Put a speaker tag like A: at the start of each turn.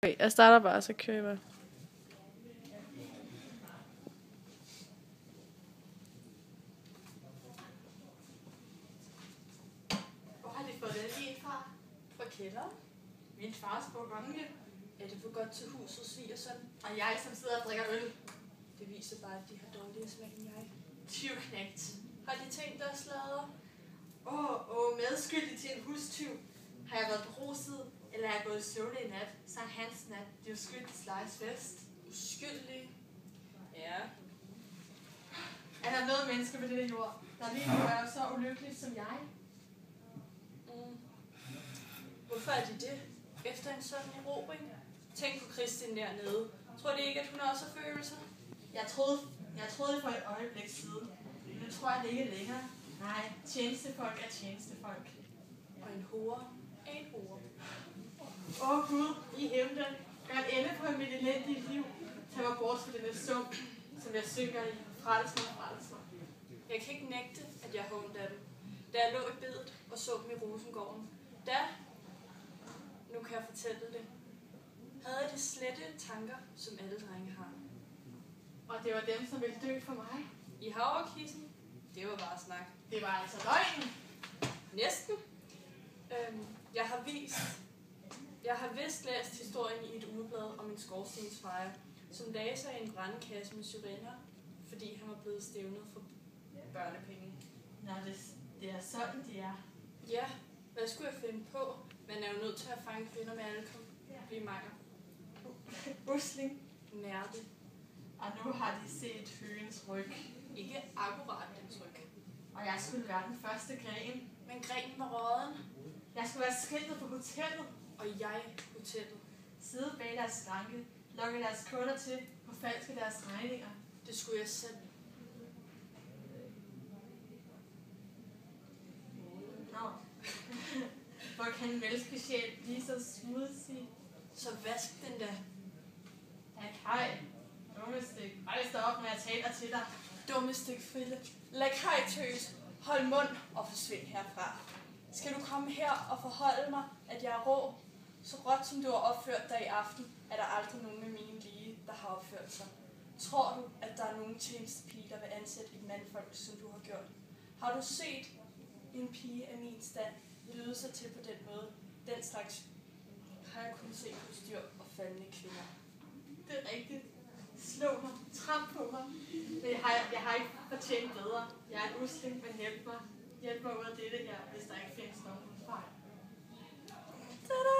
A: Okay, jeg starter bare, så kører jeg bare.
B: Hvor har de fået den en fra? Fra kælderen? Min fars bourgogne. Er det for godt til huset, svigersøn? Og jeg, som sidder og drikker øl. Det viser bare, at de har dårligere smag end jeg. Tyvknægt. Har de tænkt at sladre? Medskyldig til en hustyv. Har jeg været beruset, eller er jeg gået i søvne i nat? Sankt Hans nat, det er uskyldigt slejes fest. Uskyldig? Ja. Er der noget menneske på dette jord, der lige nu er så ulykkelig som jeg? Hvorfor er de det? Efter en sådan erobring? Tænk på Kristin dernede. Tror de ikke, at hun også har følelser? Jeg troede det for et øjeblik siden. Nu tror jeg det ikke længere. Nej, tjenestefolk er tjenestefolk. Og en hore er en hore. Gud, i himlen, gør et ende på mit elendige liv. Tag mig bort fra denne sum, som jeg synker i. Frels mig. Jeg kan ikke nægte, at jeg håndte af dem. Da jeg lå i bedet og så dem i Rosengården. Nu kan jeg fortælle det, havde jeg de slette tanker, som alle drenge har. Og det var dem, som ville dø for mig? I havrekissen? Det var bare snak. Det var altså løgn. Næsten. Jeg har vist læst historien i et ugeblad om en skorstensfejer, som lagde sig i en brandekasse med syrener, fordi han var blevet stævnet for børnepenge. Nå, det er sådan, de er. Ja, hvad skulle jeg finde på? Man er jo nødt til at fange kvinder med alle blive makker. Usling. Nærte. Og nu har de set høgens ryg. Ikke akkurat dens ryg. Og jeg skulle være den første gren. Men grenen var råden. Jeg skulle være skiltet på hotellet. Og jeg hotellet. Sidde bag deres skranke. Lokke deres kunder til. Forfalske deres regninger. Det skulle jeg selv. Nå. Hvor kan en velspecial blive så smudsig? Så vask den da. Lakaj. Dummestik. Rejs dig op, når jeg taler til dig. Dummestik, Frille. Lakaj, tøs. Hold mund og forsvind herfra. Skal du komme her og forholde mig, at jeg er rå? Så råt som du har opført dig i aften, er der aldrig nogen af mine lige, der har opført sig. Tror du, at der er nogen tjenestepige, der vil ansætte et mandfolk, som du har gjort? Har du set en pige af min stand lyde sig til på den måde? Den slags har jeg kun set hos dyr og faldende kvinder. Det er rigtigt. Slå mig. Tramp på mig. Men jeg har ikke fortjent bedre. Jeg er en usling, men hjælp mig. Hjælp mig ud af dette her, hvis der ikke findes nogen fejl. Tada!